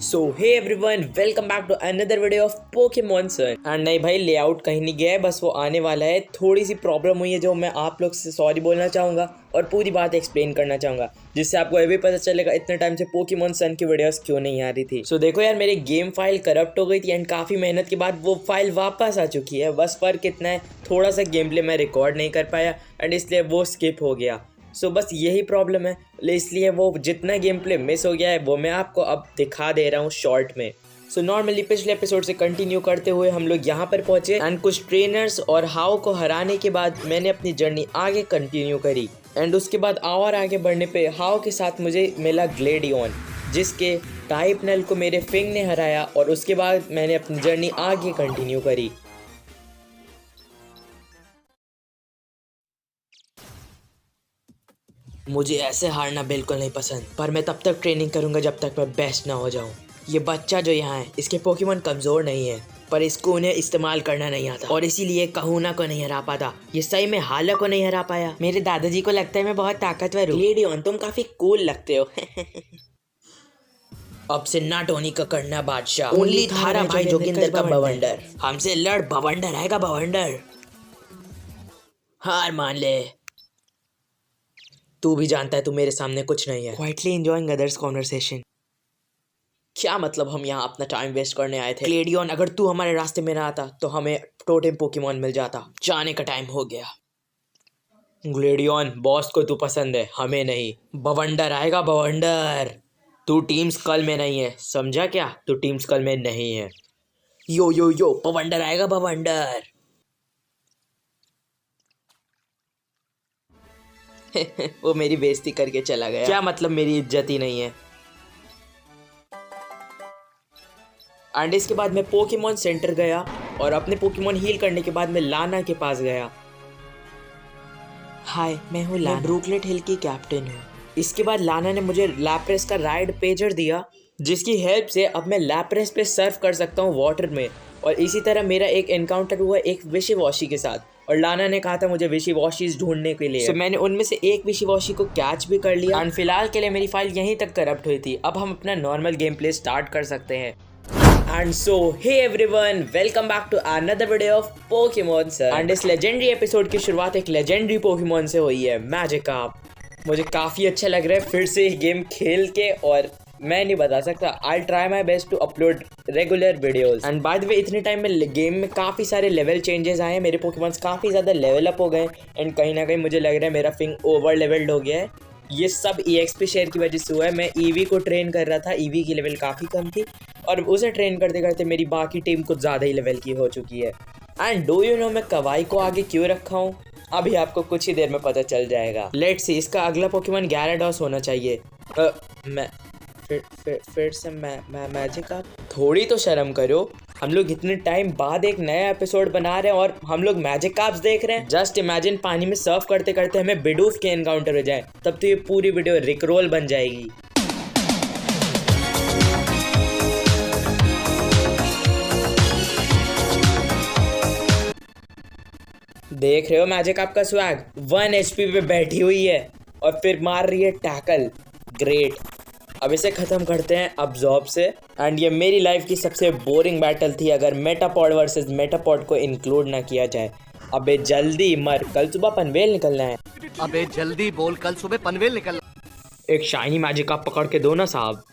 So hey everyone, welcome back to another video of Pokemon sir. And नहीं भाई, layout कहीं नहीं गया है, बस वो आने वाला है। थोड़ी सी प्रॉब्लम हुई है जो मैं आप लोग से सॉरी बोलना चाहूँगा और पूरी बात एक्सप्लेन करना चाहूँगा, जिससे आपको ये भी पता चलेगा इतने टाइम से पोकेमॉन सन की वीडियोस क्यों नहीं आ रही थी। सो देखो यार, मेरी गेम फाइल करप्ट हो गई थी एंड काफ़ी मेहनत के बाद वो फाइल वापस आ चुकी है। बस फ़र्क इतना है, थोड़ा सा गेम प्ले मैं रिकॉर्ड नहीं कर पाया एंड इसलिए वो स्किप हो गया। सो बस यही प्रॉब्लम है, इसलिए वो जितना गेम प्ले मिस हो गया है वो मैं आपको अब दिखा दे रहा हूँ शॉर्ट में। सो नॉर्मली पिछले एपिसोड से कंटिन्यू करते हुए हम लोग यहाँ पर पहुँचे एंड कुछ ट्रेनर्स और हाउ को हराने के बाद मैंने अपनी जर्नी आगे कंटिन्यू करी। एंड उसके बाद और आगे बढ़ने पे हाउ के साथ मुझे मिला ग्लेडियन, जिसके टाइप नल को मेरे फिंग ने हराया और उसके बाद मैंने अपनी जर्नी आगे कंटिन्यू करी। मुझे ऐसे हारना बिल्कुल नहीं पसंद, पर मैं तब तक ट्रेनिंग करूंगा जब तक मैं बेस्ट ना हो जाऊं। ये बच्चा जो यहाँ है, इसके पोकेमॉन कमज़ोर नहीं है, पर इसको उन्हें इस्तेमाल करना नहीं आता और इसीलिए कहूना को नहीं हरा पाता। ये सही में हाला को नहीं हरा पाया। मेरे दादाजी को लगता है मैं बहुत ताकतवर हूँ। ग्लेडियन, तुम काफ़ी कूल लगते हो। अब से ना टोनी का करना बादशाह, ओनली थारा भाई जोगिंदर का बवंडर। हमसे लड़ बवंडर आएगा, बवंडर। हार मान ले। तू भी जानता है तू मेरे सामने कुछ नहीं है। Quietly enjoying others conversation. क्या मतलब हम यहाँ अपना टाइम वेस्ट करने आए थे? ग्लेडियन, अगर तू हमारे रास्ते में ना आता तो हमें टोटेम पोकेमॉन मिल जाता। जाने का टाइम हो गया। ग्लेडियन, बॉस को तू पसंद है, हमें नहीं। बवंडर आएगा, बवंडर। तू टीम स्कल में नहीं है, समझा क्या? तू टीम स्कल में नहीं है। यो यो यो, बवंडर आएगा, बवंडर। वो मेरी बेइज्जती करके चला गया। क्या मतलब मेरी इज्जत ही नहीं है? एंड इसके बाद मैं पोकेमॉन सेंटर गया और अपने पोकेमॉन हील करने के बाद मैं लाना के पास गया। हाय, मैं हूँ लाना, ब्रूकलेट हिल की कैप्टन हूँ। इसके बाद लाना ने मुझे लैप्रेस का राइड पेजर दिया, जिसकी हेल्प से अब मैं लैप्रेस पे सर्फ कर सकता हूँ वाटर में। और इसी तरह मेरा एक एनकाउंटर हुआ एक विशी-वॉशी के साथ, और लाना ने कहा था मुझे विशी-वॉशीज ढूंढने के लिए। मैंने उनमें से एक विशी-वॉशी को कैच भी कर लिया। एंड फिलहाल के लिए मेरी फाइल यहीं तक करप्ट हुई थी। अब हम अपना नॉर्मल गेम प्ले स्टार्ट कर सकते हैं। And so hey everyone, welcome back to another video of Pokemon sir. And इस लेजेंडरी एपिसोड की शुरुआत एक लेजेंडरी पोकेमॉन से हुई है, मैजिकार्प। मुझे काफ़ी अच्छा लग रहा है फिर से ये गेम खेल के, और मैं नहीं बता सकता। I try my best to upload regular videos. And by the way, इतने टाइम में गेम में काफ़ी सारे लेवल चेंजेस आए हैं। मेरे पोकेमॉन्स काफ़ी ज़्यादा लेवल अप हो गए एंड कहीं ना कहीं मुझे लग रहा है मेरा फिंग ओवर लेवल्ड हो गया है। ये सब EXP शेयर की वजह से हुआ है। मैं ईवी को ट्रेन कर रहा था, ईवी की लेवल काफ़ी कम थी और उसे ट्रेन करते करते मेरी बाकी टीम कुछ ज़्यादा ही लेवल की हो चुकी है। एंड डू यू नो मैं कवाई को आगे क्यों रखा हूँ? अभी आपको कुछ ही देर में पता चल जाएगा। लेट्स सी, इसका अगला पोकेमॉन gyarados होना चाहिए। मैं फिर से मैजिकार्प। थोड़ी तो शर्म करो, हम लोग इतने टाइम बाद एक नया एपिसोड बना रहे हैं और हम लोग मैजिकार्प्स देख रहे हैं। जस्ट इमेजिन पानी में सर्फ करते करते हमें बिडूफ के एनकाउंटर हो जाए, तब तो ये पूरी वीडियो रिकरोल बन जाएगी। देख रहे हो मैजिकार्प का स्वैग? 1 HP पे बैठी हुई है और फिर मार रही है टैकल। ग्रेट। अब इसे ख़त्म करते हैं अब्जॉर्ब से। एंड ये मेरी लाइफ की सबसे बोरिंग बैटल थी अगर मेटापॉड वर्सेस मेटापॉड को इंक्लूड ना किया जाए। अबे जल्दी मर, कल सुबह पनवेल निकलना है। अबे जल्दी बोल, कल सुबह पनवेल निकलना। एक शाइनी मैजिकार्प पकड़ के दो ना साहब।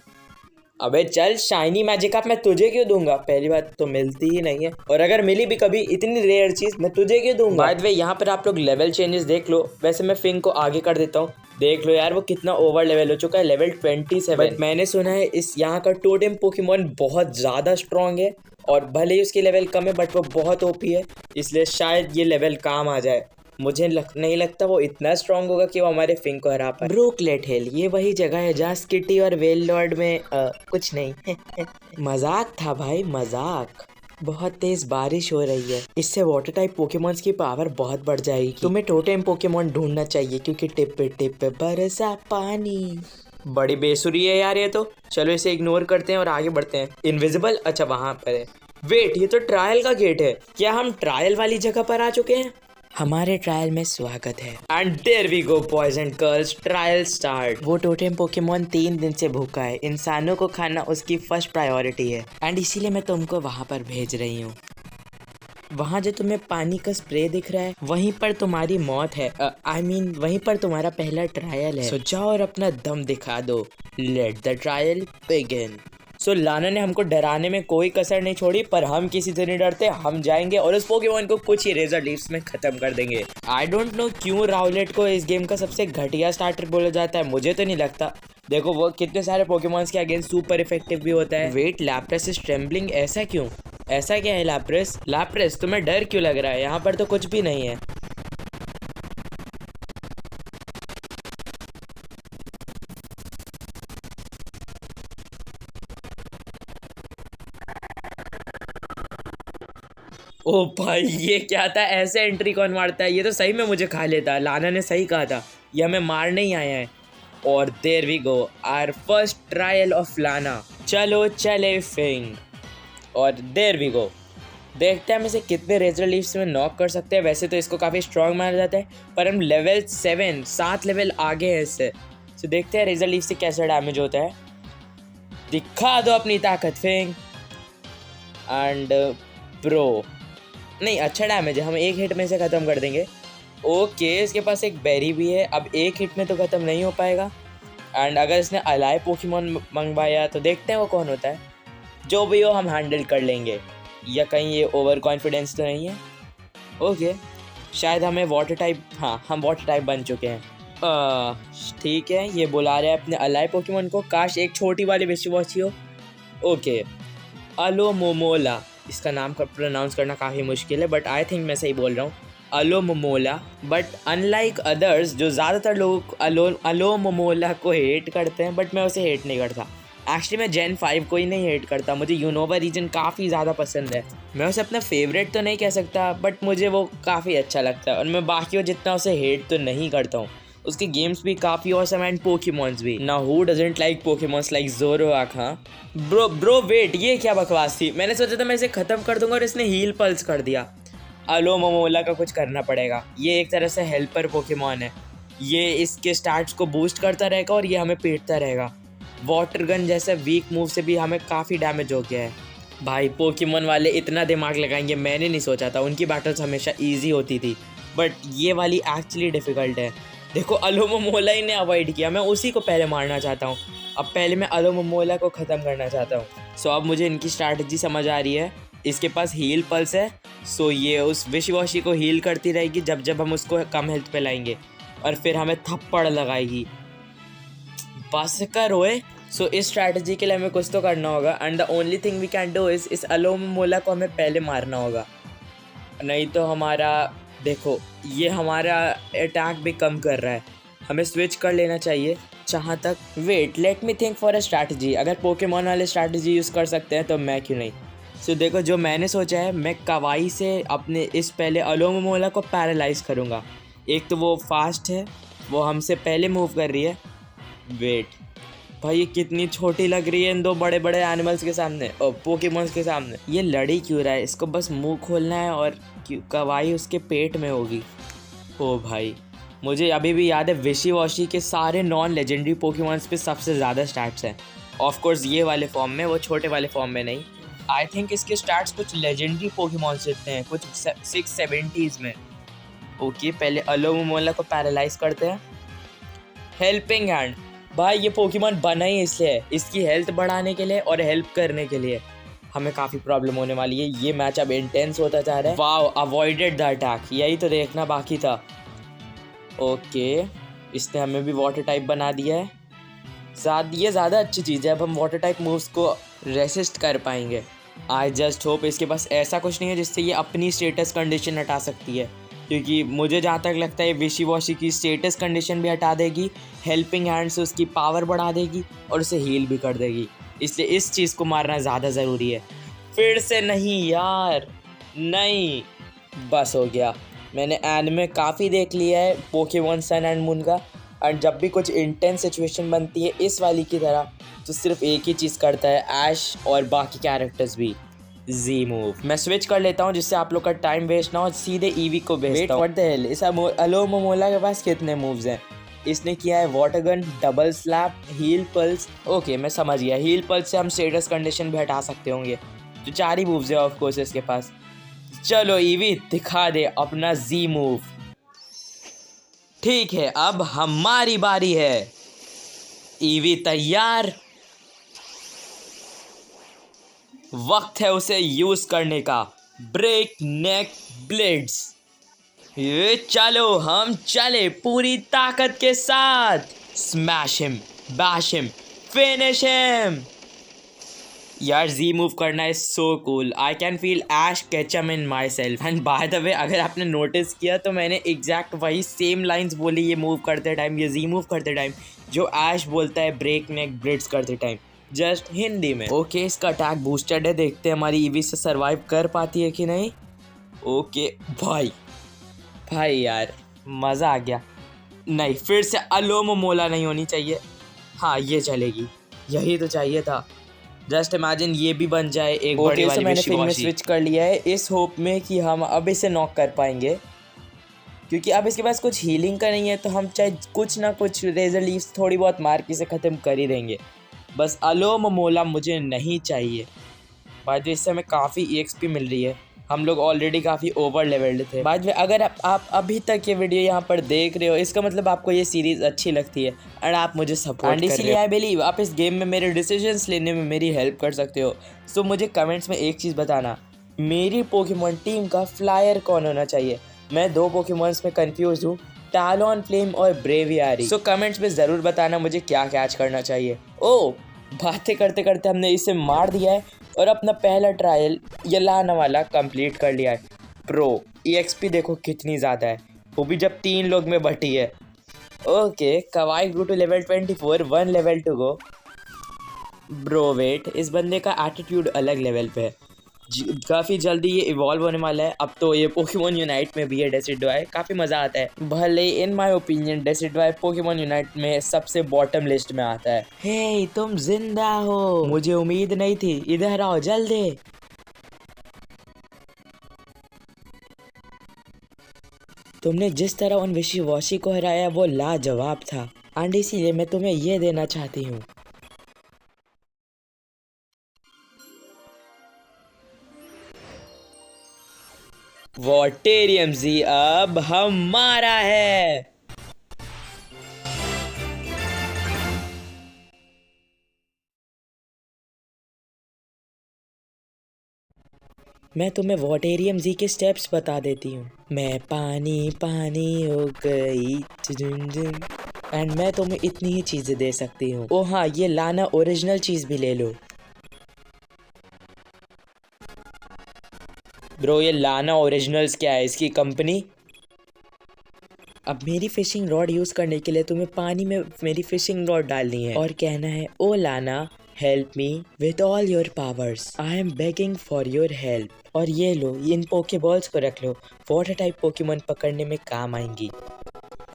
अबे चल, शाइनी मैजिकार्प मैं तुझे क्यों दूंगा? पहली बात तो मिलती ही नहीं है, और अगर मिली भी कभी इतनी रेयर चीज़ मैं तुझे क्यों दूंगा? बाय द वे, यहाँ पर आप लोग लेवल चेंजेस देख लो। वैसे मैं फिंग को आगे कर देता हूँ। देख लो यार, वो कितना ओवर लेवल हो चुका है, लेवल 27। बट मैंने सुना है इस यहाँ का टोटेम पोकेमॉन बहुत ज़्यादा स्ट्रॉन्ग है, और भले ही उसकी लेवल कम है बट वो बहुत ओपी है, इसलिए शायद ये लेवल काम आ जाए। मुझे नहीं लगता वो इतना स्ट्रॉन्ग होगा कि वो हमारे फिंग को हरा पाए। ब्रूकलेट हिल, ये वही जगह है जहाँ स्किटी और वेल लॉर्ड में कुछ नहीं। मजाक था भाई, मजाक। बहुत तेज बारिश हो रही है, इससे वाटर टाइप पोकेमॉन्स की पावर बहुत बढ़ जाएगी। तुम्हें टोटेम पोकेमॉन ढूंढना चाहिए क्योंकि टिप पे बरसा पानी। बड़ी बेसुरी है यार ये तो। चलो इसे इग्नोर करते हैं और आगे बढ़ते हैं। इनविजिबल, अच्छा वहां पर है। वेट, ये तो ट्रायल का गेट है। क्या हम ट्रायल वाली जगह पर आ चुके हैं? हमारे ट्रायल में स्वागत है। And there we go boys and girls, trial start. वो टोटेम पोकेमोन 3 दिन से भूखा है। इंसानों को खाना उसकी फर्स्ट प्रायोरिटी है एंड इसीलिए मैं तुमको वहाँ पर भेज रही हूँ। वहाँ जो तुम्हें पानी का स्प्रे दिख रहा है वहीं पर तुम्हारी मौत है। I mean, वहीं पर तुम्हारा पहला ट्रायल है। सो जाओ और अपना दम दिखा दो। Let the trial begin. So Lana ने हमको डराने में कोई कसर नहीं छोड़ी, पर हम किसी से नहीं डरते। हम जाएंगे और उस पोकेमोन को कुछ ही रेजर लीव्स में खत्म कर देंगे। आई डोंट नो क्यों राउलेट को इस गेम का सबसे घटिया स्टार्टर बोला जाता है, मुझे तो नहीं लगता। देखो वो कितने सारे पोकेमॉन्स के अगेंस्ट सुपर इफेक्टिव भी होता है। वेट, लैप्रेस इज ट्रेम्बलिंग, ऐसा क्यों? ऐसा क्या है लैप्रेस? लैप्रेस तुम्हें डर क्यों लग रहा है? यहाँ पर तो कुछ भी नहीं है। ओ भाई ये क्या था? ऐसे एंट्री कौन मारता है? ये तो सही में मुझे खा लेता। लाना ने सही कहा था, ये हमें मारने ही आया है। और there we go, our first trial of Lana. चलो चले फिंग। और देयर वी गो, देखते हैं हम इसे कितने रेजर लीव्स में नॉक कर सकते हैं। वैसे तो इसको काफ़ी स्ट्रॉन्ग माना जाता है, पर हम लेवल 7 लेवल आगे हैं इससे। तो देखते हैं रेजर लीव से कैसा डैमेज होता है। दिखा दो अपनी ताकत फिंग। एंड ब्रो, नहीं अच्छा डैमेज है, हम एक हिट में से ख़त्म कर देंगे। ओके, इसके पास एक बेरी भी है, अब एक हिट में तो ख़त्म नहीं हो पाएगा। एंड अगर इसने अलाय पोकेमॉन मंगवाया तो देखते हैं वो कौन होता है। जो भी हो हम हैंडल कर लेंगे। या कहीं ये ओवर कॉन्फिडेंस तो नहीं है? ओके, शायद हमें वाटर टाइप, हाँ हम वाटर टाइप बन चुके हैं। ठीक है, ये बुला रहे हैं अपने अलाय पोकेमॉन को। काश एक छोटी वाली विशिवॉची हो। ओके, अलोमोमोला, इसका नाम प्रोनाउंस करना काफ़ी मुश्किल है, बट आई थिंक मैं सही बोल रहा हूँ, अलोमोमोला। बट अनलाइक अदर्स जो ज़्यादातर लोग अलोमोमोला को हेट करते हैं, बट मैं उसे हेट नहीं करता। एक्चुअली मैं जेन 5 को ही नहीं हेट करता, मुझे यूनोवा रीजन काफ़ी ज़्यादा पसंद है। मैं उसे अपना फेवरेट तो नहीं कह सकता, बट मुझे वो काफ़ी अच्छा लगता है। और मैं बाकियों जितना उसे हेट तो नहीं करता हूँ। उसके गेम्स भी काफ़ी ऑसम एंड पोकेमॉन्स भी। ना who doesn't like Pokemons like Zoroark. हाँ ब्रो वेट, ये क्या बकवास थी? मैंने सोचा था मैं इसे ख़त्म कर दूंगा और इसने हील पल्स कर दिया। अलोमोमोला का कुछ करना पड़ेगा। ये एक तरह से हेल्पर पोकेमॉन है। ये इसके स्टैट्स को बूस्ट करता रहेगा और ये हमें पीटता रहेगा। वाटर गन जैसे वीक मूव से भी हमें काफ़ी डैमेज हो गया है। भाई पोकेमॉन वाले इतना दिमाग लगाएंगे मैंने नहीं सोचा था। उनकी बैटल्स हमेशा ईजी होती थी, बट ये वाली एक्चुअली डिफ़िकल्ट है। देखो अलोमोमोला ही ने अवॉइड किया, मैं उसी को पहले मारना चाहता हूँ। अब पहले मैं अलोमोमोला को ख़त्म करना चाहता हूँ। सो अब मुझे इनकी स्ट्रैटेजी समझ आ रही है। इसके पास हील पल्स है, सो ये उस विशिवॉशी को हील करती रहेगी जब जब हम उसको कम हेल्थ पे लाएंगे, और फिर हमें थप्पड़ लगाएगी। बस कर ओए। सो इस स्ट्रैटेजी के लिए हमें कुछ तो करना होगा, and the only thing we can do is इस अलोमोमोला को हमें पहले मारना होगा। नहीं तो हमारा, देखो ये हमारा अटैक भी कम कर रहा है, हमें स्विच कर लेना चाहिए जहाँ तक। Wait, let me think for a strategy. अगर पोकेमॉन वाले स्ट्रैटेजी यूज़ कर सकते हैं तो मैं क्यों नहीं। सो देखो जो मैंने सोचा है, मैं कवाई से अपने इस पहले अलोमोमोला को पैरालाइज करूँगा। एक तो वो फास्ट है, वो हमसे पहले मूव कर रही है। वेट भाई, ये कितनी छोटी लग रही है इन दो बड़े बड़े एनिमल्स के सामने और पोकेमॉन्स के सामने। ये लड़ी क्यों रहा है? इसको बस मुंह खोलना है और कवाई उसके पेट में होगी। ओ भाई, मुझे अभी भी याद है विशिवॉशी के सारे नॉन लेजेंडरी पोकेमॉन्स पे सबसे ज़्यादा स्टैट्स हैं। ऑफ कोर्स ये वाले फॉर्म में, वो छोटे वाले फॉर्म में नहीं। आई थिंक इसके स्टैट्स कुछ लेजेंडरी पोकेमॉन्स जितने हैं, कुछ 670s में। ओके, पहले अलोमोमोला को पैरालाइज करते हैं। हेल्पिंग हैंड, भाई ये पोकेमॉन बना ही इसलिए है, इसकी हेल्थ बढ़ाने के लिए और हेल्प करने के लिए। हमें काफ़ी प्रॉब्लम होने वाली है। ये मैच अब इंटेंस होता जा रहा है। वाओ, अवॉइडेड द अटैक, यही तो देखना बाकी था। ओके, इसने हमें भी वाटर टाइप बना दिया है। ये ज़्यादा अच्छी चीज़ है, अब हम वाटर टाइप मूव्स को रेसिस्ट कर पाएंगे। आई जस्ट होप इसके पास ऐसा कुछ नहीं है जिससे ये अपनी स्टेटस कंडीशन हटा सकती है, क्योंकि मुझे जहाँ तक लगता है विशिवॉशी की स्टेटस कंडीशन भी हटा देगी, हेल्पिंग हैंड से उसकी पावर बढ़ा देगी और उसे हील भी कर देगी। इसलिए इस चीज़ को मारना ज़्यादा ज़रूरी है। फिर से नहीं यार, नहीं, बस हो गया। मैंने एनिमे काफ़ी देख लिया है पोकेमॉन सन एंड मून का, और जब भी कुछ इंटेंस सिचुएशन बनती है इस वाली की तरह, तो सिर्फ एक ही चीज़ करता है ऐश और बाकी कैरेक्टर्स भी, जी मूव। मैं स्विच कर लेता हूँ जिससे आप लोग का टाइम वेस्ट ना हो, सीधे ईवी को भेजता हूँ। व्हाट द हेल, इस अलो मोमोला के पास कितने मूव्स हैं? इसने किया है water gun, double slap, heal pulse. Okay मैं समझ गया, हील पल्स से हम स्टेटस कंडीशन भी हटा सकते होंगे। तो 4 ही मूव्स है ऑफ कोर्स इसके पास। चलो ईवी दिखा दे अपना जी मूव। ठीक है अब हमारी बारी है। ईवी तैयार, वक्त है उसे यूज करने का। ब्रेक नेक ब्लेड्स, ये चलो हम चले पूरी ताकत के साथ। Smash him, bash him, finish him. यार जी मूव करना is so cool. I can feel Ash Ketchum in my self. And by the way अगर आपने नोटिस किया तो मैंने एग्जैक्ट वही सेम लाइंस बोली ये मूव करते टाइम, ये जी मूव करते टाइम जो ऐश बोलता है ब्रेक नेक ब्लिट्ज करते टाइम, जस्ट हिंदी में। ओके इसका अटैक बूस्टेड है, देखते हैं हमारी ईवी से सर्वाइव कर पाती है कि नहीं। ओके भाई यार मज़ा आ गया। नहीं फिर से अलोमो मोला नहीं होनी चाहिए। हाँ ये चलेगी, यही तो चाहिए था। जस्ट इमेजिन ये भी बन जाए एक बड़ी वाली मैंने फिर में स्विच कर लिया है इस होप में कि हम अब इसे नॉक कर पाएंगे, क्योंकि अब इसके पास कुछ हीलिंग का नहीं है। तो हम चाहे कुछ ना कुछ रेजर लीव्स थोड़ी बहुत मार के इसे ख़त्म कर ही देंगे। बस अलोमो मोला मुझे नहीं चाहिए। बाद में इससे हमें काफ़ी EXP मिल रही है, हम लोग ऑलरेडी काफ़ी ओवर लेवल्ड थे। बाद में अगर आप अभी तक ये वीडियो यहाँ पर देख रहे हो इसका मतलब आपको ये सीरीज़ अच्छी लगती है और आप मुझे सपोर्ट कर रहे हो। इसीलिए आई बिलीव आप इस गेम में मेरे डिसीजंस लेने में मेरी हेल्प कर सकते हो। सो मुझे कमेंट्स में एक चीज़ बताना, मेरी पोकेमॉन टीम का फ्लायर कौन होना चाहिए? मैं 2 पोकेमॉन्स में कंफ्यूज हूँ, टालोनफ्लेम और ब्रेवियारी। सो कमेंट्स में ज़रूर बताना मुझे क्या कैच करना चाहिए। ओ बातें करते करते हमने इसे मार दिया है और अपना पहला ट्रायल ये लाना वाला कंप्लीट कर लिया है। प्रो EXP देखो कितनी ज़्यादा है, वो भी जब 3 लोग में बटी है। Okay Kawai grew to level 24, 1 level to go. Bro wait, इस बंदे का एटीट्यूड अलग लेवल पे है, काफ़ी जल्दी ये इवॉल्व होने वाला है। अब तो ये पोकेमॉन यूनाइट में भी है डेसिडुआई, काफ़ी मज़ा आता है। भले in my opinion Decidueye Pokemon Unite में सबसे बॉटम लिस्ट में आता है। हे तुम जिंदा हो, मुझे उम्मीद नहीं थी, इधर आओ जल्दी। तुमने जिस तरह उन विशी वॉशी को हराया वो लाजवाब था एंड इसीलिए मैं तुम्हें ये देना चाहती हूँ। वॉटेरियम जी अब हमारा है। मैं तुम्हें वॉटेरियम जी के स्टेप्स बता देती हूँ। मैं पानी पानी हो गई एंड मैं तुम्हें इतनी ही चीजें दे सकती हूँ। ओ हाँ ये लाना ओरिजिनल चीज भी ले लो। ब्रो ये लाना ओरिजिनल्स क्या है, इसकी कंपनी? अब मेरी फिशिंग रॉड यूज करने के लिए तुम्हें पानी में मेरी फिशिंग रॉड डालनी है और कहना है ओ लाना help me with all your powers, I am begging for your help. और ये लो इन पोकेबॉल्स को रख लो, वाटर टाइप पोकेमॉन पकड़ने में काम आएंगी।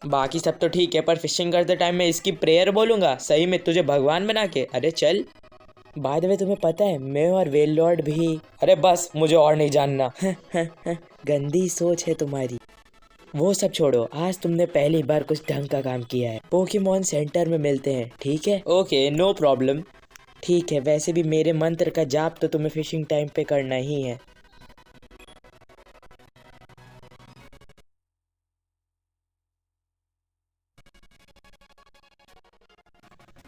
बाकी सब तो ठीक है पर फिशिंग करते टाइम मैं इसकी प्रेयर बोलूँगा सही में तुझे भगवान बना के? अरे चल। बाद में तुम्हें पता है मैं और वेल लॉर्ड भी। अरे बस मुझे और नहीं जानना। गंदी सोच है तुम्हारी। वो सब छोड़ो, आज तुमने पहली बार कुछ ढंग का काम किया है। पोकेमॉन सेंटर में मिलते हैं ठीक है? Okay no problem. ठीक है वैसे भी मेरे मंत्र का जाप तो तुम्हें फिशिंग टाइम पे करना ही है।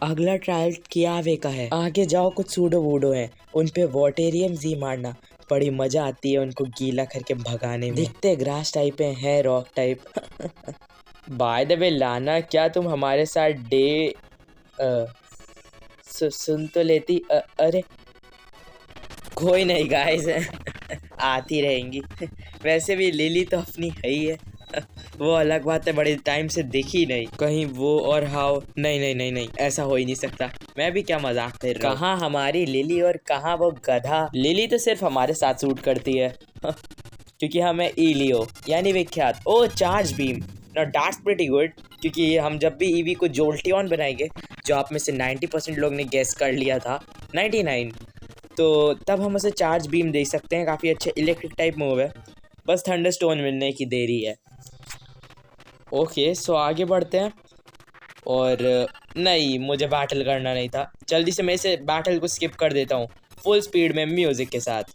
अगला ट्रायल कियावे का है, आगे जाओ कुछ सूडो वूडो हैं, उन पे वॉटेरियम जी मारना, बड़ी मजा आती है उनको गीला करके भगाने में। दिखते ग्रास टाइप है रॉक टाइप। बाय द वे लाना क्या तुम हमारे साथ डे सुन तो लेती? अरे कोई नहीं गाइस। आती रहेंगी। वैसे भी लिली तो अपनी है ही है। वो अलग बात है, बड़े टाइम से दिखी नहीं कहीं वो और हाउ। नहीं नहीं नहीं नहीं ऐसा हो ही नहीं सकता, मैं भी क्या मजाक कर रहा हूँ। कहाँ हमारी लिली और कहाँ वो गधा। लिली तो सिर्फ हमारे साथ सूट करती है क्योंकि हमें इलियो यानी विख्यात। ओ चार्ज बीम, ना दैट्स प्रीटी गुड, क्योंकि हम जब भी ईवी को जोल्टियन बनाएंगे, जो आप में से 90% लोग ने गेस कर लिया था, 99 तो तब हम उसे चार्ज बीम दे सकते हैं। काफ़ी अच्छे इलेक्ट्रिक टाइप मूव है, बस थंडरस्टोन मिलने की देरी है। ओके सो आगे बढ़ते हैं। और नहीं, मुझे बैटल करना नहीं था, जल्दी से मैं इसे बैटल को स्किप कर देता हूँ फुल स्पीड में म्यूज़िक के साथ।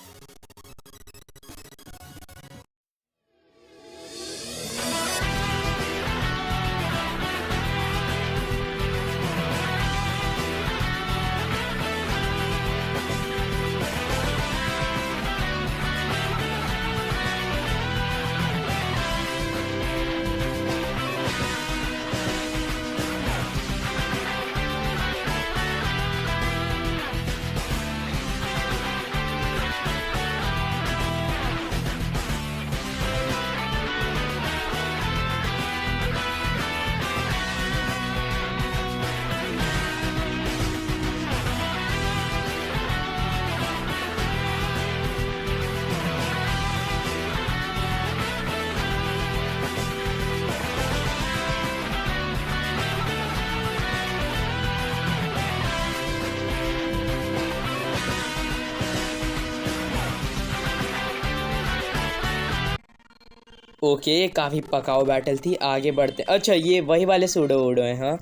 ओके काफ़ी पकाऊ बैटल थी, आगे बढ़ते। अच्छा ये वही वाले सूडो वूडो हैं। हाँ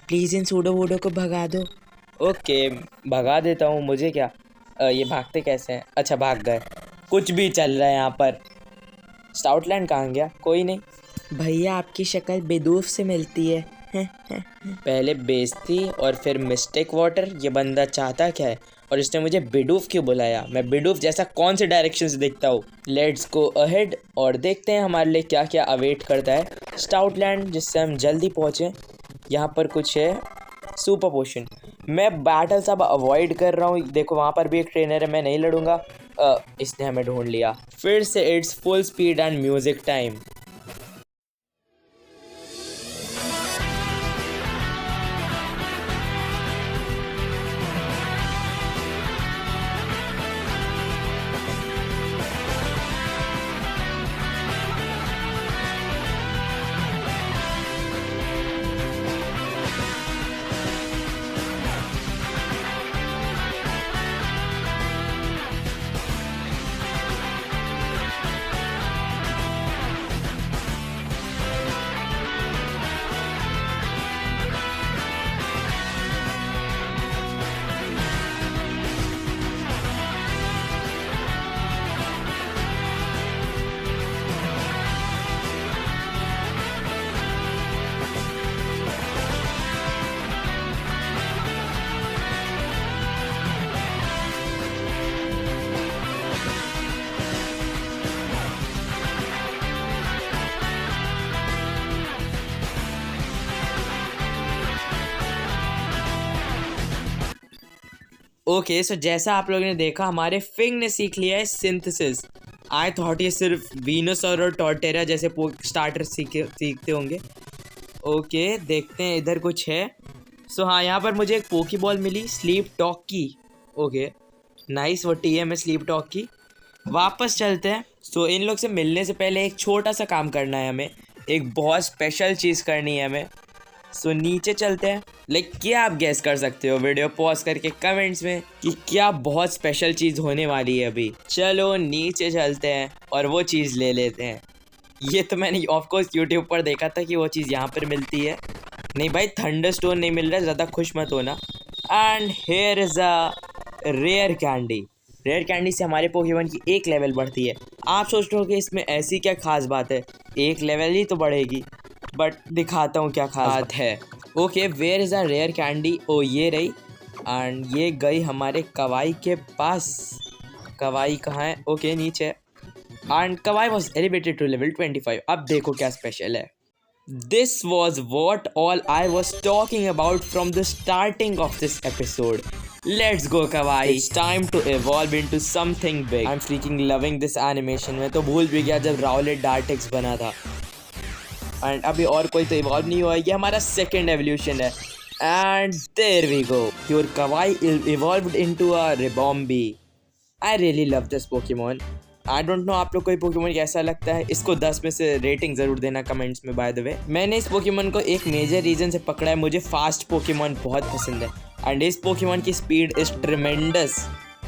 प्लीज़ इन सूडो वूडो को भगा दो। ओके भगा देता हूँ, मुझे क्या। ये भागते कैसे हैं? अच्छा भाग गए। कुछ भी चल रहा है यहाँ पर। स्टाउटलैंड कहाँ गया? कोई नहीं। भैया आपकी शक्ल बेदूफ से मिलती है। पहले बेइज्जती और फिर मिस्टेक वाटर। ये बंदा चाहता क्या है और इसने मुझे बेडूफ क्यों बुलाया? मैं बेडूफ जैसा कौन से डायरेक्शन से देखता हूँ? लेट्स गो अहेड और देखते हैं हमारे लिए क्या क्या अवेट करता है स्टाउटलैंड, जिससे हम जल्दी पहुँचें। यहाँ पर कुछ है सुपर पोशन। मैं बैटल सब अवॉइड कर रहा हूँ। देखो वहाँ पर भी एक ट्रेनर है, मैं नहीं लड़ूंगा। इसने हमें ढूंढ लिया। फिर से it's full speed and music time. Okay so जैसा आप लोगों ने देखा, हमारे फिंग ने सीख लिया है सिंथेसिस। आई थॉट ये सिर्फ वीनोसॉर और टॉर्टेरा जैसे स्टार्टर सीखते होंगे। ओके देखते हैं इधर कुछ है। सो हाँ यहाँ पर मुझे एक पोकी बॉल मिली स्लीप टॉक की। ओके नाइस, वो टी है स्लीप टॉक की। वापस चलते हैं। सो इन लोग से मिलने से पहले एक छोटा सा काम करना है हमें, एक बहुत स्पेशल चीज़ करनी है हमें। सो नीचे चलते हैं। क्या आप गैस कर सकते हो वीडियो पॉज करके कमेंट्स में कि क्या बहुत स्पेशल चीज़ होने वाली है अभी? चलो नीचे चलते हैं और वो चीज़ ले लेते हैं। ये तो मैंने ऑफकोर्स यूट्यूब पर देखा था कि वो चीज़ यहाँ पर मिलती है। नहीं भाई थंडरस्टोन नहीं मिल रहा, ज़्यादा खुश मत होना। And here is a rare candy. Rare candy से हमारे पोकेमॉन की एक लेवल बढ़ती है। आप सोच रहे हो कि इसमें ऐसी क्या खास बात है, एक लेवल ही तो बढ़ेगी, बट दिखाता हूँ क्या खास बात है। Okay where is a rare candy? Oh ये रही, एंड ये गई हमारे कवाई के पास। कवाई कहाँ है? ओके नीचे। And Kawai was elevated to level 25। अब देखो क्या स्पेशल है। This was what all I was talking about from the starting of this episode. Let's go Kawaii. It's time to evolve into something big. I'm freaking loving this animation. मैं तो भूल भी गया जब राउलेट डार्टेक्स बना था। And अभी और कोई तो इवॉल्व नहीं हुआ, ये हमारा सेकेंड एवोल्यूशन है। And there we go, your kawaii evolved into a Rillaboom. I really love this Pokemon. I don't know आप लोग को ये पोकेमॉन कैसा लगता है, इसको 10 में से रेटिंग ज़रूर देना कमेंट्स में। बाय द वे मैंने इस पोकेमॉन को एक मेजर रीज़न से पकड़ा है, मुझे फास्ट पोकेमॉन बहुत पसंद है। एंड इस पोकेमॉन की स्पीड इज़ ट्रिमेंडस।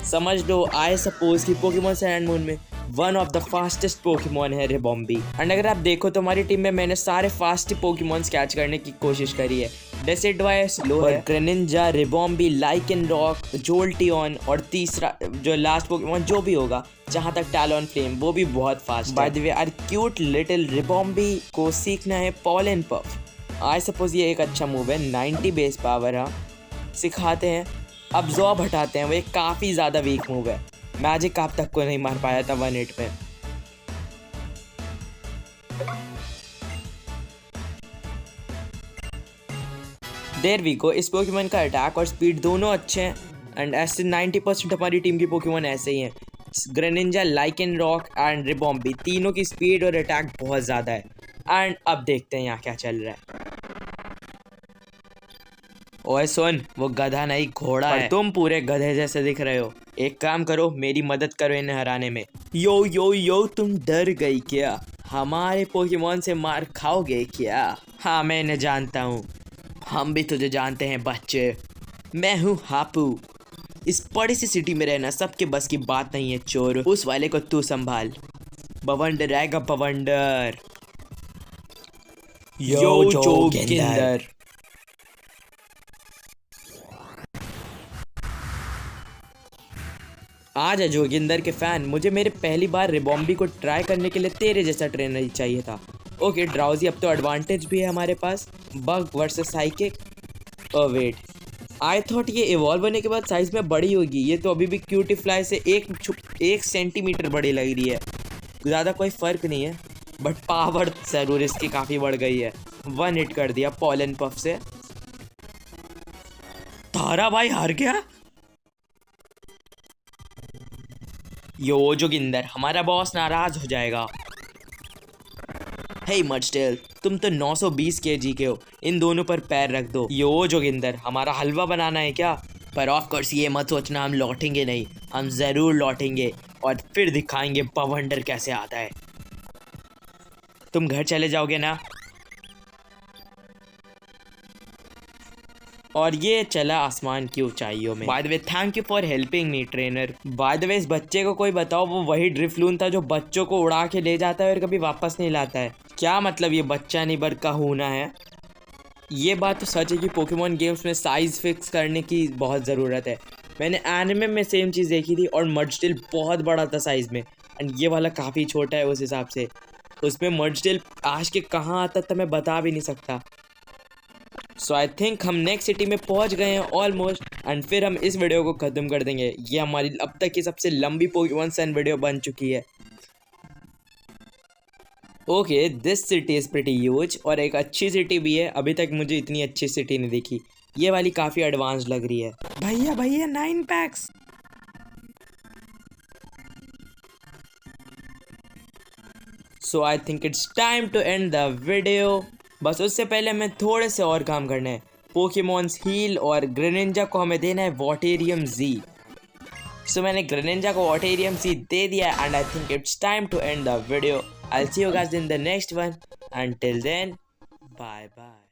समझ लो आई सपोज कि पोकेमॉन सन एंड मून में one of the fastest Pokemon है रिबॉम्बी। एंड अगर आप देखो तो हमारी टीम में मैंने सारे फास्ट पोकेमॉन्स कैच करने की कोशिश करी है। डेसिडवाई स्लो है, ग्रेनिंजा, रिबॉम्बी, लाइकेनरॉक, जोल्टियन और तीसरा जो लास्ट पोकेमॉन जो भी होगा जहाँ तक टैलोनफ्लेम वो भी बहुत फास्ट है। By the way our cute little Rillaboom को सीखना है पॉलन पफ। आई सपोज ये एक अच्छा मूव है, 90 बेस पावर। हाँ सिखाते हैं। अब्जॉर्ब हटाते हैं, वो एक काफ़ी ज़्यादा वीक मूव है। मैजिक आप तक को नहीं मार पाया था 1 हिट में। There we go. इस पोकेमॉन का अटैक और स्पीड दोनों अच्छे हैं एंड ऐसे 90% हमारी टीम की पोकेमॉन ऐसे ही हैं। ग्रेनिंजा, लाइकेनरॉक एंड रिबॉम्बी तीनों की स्पीड और अटैक बहुत ज़्यादा है। एंड अब देखते हैं यहाँ क्या चल रहा है। ओए सुन, वो गधा नहीं घोड़ा है। तुम पूरे गधे जैसे दिख रहे हो। एक काम करो, मेरी मदद करो इन्हें हराने में। यो यो यो, तुम डर गई क्या? हमारे पोकेमॉन से मार खाओगे क्या? हाँ मैं इन्हें जानता हूँ। हम भी तुझे जानते हैं बच्चे। मैं हूँ हापू। इस बड़ी सी सिटी में रहना सबके बस की बात नहीं है चोर। उस वाले को तू संभाल। बवंडर आएगा बवंडर। यो जोगिंदर। आज है जोगिंदर के फैन। मुझे मेरे पहली बार रिबॉम्बी को ट्राई करने के लिए तेरे जैसा ट्रेनर ही चाहिए था। ओके ड्राउजी, अब तो एडवांटेज भी है हमारे पास। Bug versus psychic. Oh wait, I thought ये इवॉल्व होने के बाद साइज में बड़ी होगी। ये तो अभी भी क्यूटीफ्लाई से 1 सेंटीमीटर बड़ी लग रही है। ज़्यादा कोई फ़र्क नहीं है, बट पावर ज़रूर इसकी काफ़ी बढ़ गई है। 1 हिट कर दिया पॉलन पफ से। तारा भाई हार गया। यो जोगिंदर, हमारा बॉस नाराज हो जाएगा। हे मडस्टेल, तुम तो 920 kg के हो। इन दोनों पर पैर रख दो। यो जोगिंदर, हमारा हलवा बनाना है क्या? पर ऑफ कोर्स ये मत सोचना हम लौटेंगे नहीं। हम ज़रूर लौटेंगे और फिर दिखाएंगे बवंडर कैसे आता है। तुम घर चले जाओगे ना? और ये चला आसमान की ऊंचाइयों में। Bye the way thank you for helping me trainer. Bye the वे इस बच्चे को कोई बताओ वो वही ड्रिफ्लून था जो बच्चों को उड़ा के ले जाता है और कभी वापस नहीं लाता है। क्या मतलब ये बच्चा नहीं बर कहूना है? ये बात तो सच है कि पोकेमॉन गेम्स में साइज़ फिक्स करने की बहुत ज़रूरत है। मैंने एनिमे में सेम चीज़ देखी थी और मडस्टेल बहुत बड़ा था साइज़ में एंड ये वाला काफ़ी छोटा है उस हिसाब से। उसमें मडस्टेल आज के कहाँ आता था मैं बता भी नहीं सकता। सो आई थिंक हम नेक्स्ट सिटी में पहुंच गए हैं ऑलमोस्ट एंड फिर हम इस वीडियो को ख़त्म कर देंगे। ये हमारी अब तक की सबसे लंबी पोकेमॉन सन वीडियो बन चुकी है। Okay this city is pretty huge और एक अच्छी सिटी भी है। अभी तक मुझे इतनी अच्छी सिटी नहीं दिखी। ये वाली काफ़ी एडवांस लग रही है। भैया 9 packs. So I think it's time to end the video. बस उससे पहले हमें थोड़े से और काम करने हैं। पोकेमॉन्स हील और ग्रेनिंजा को हमें देना है वॉटेरियम जी। सो मैंने ग्रेनिंजा को वॉटेरियम जी दे दिया and I think it's time to end the video. I will see you guys in the next one. Until then bye bye.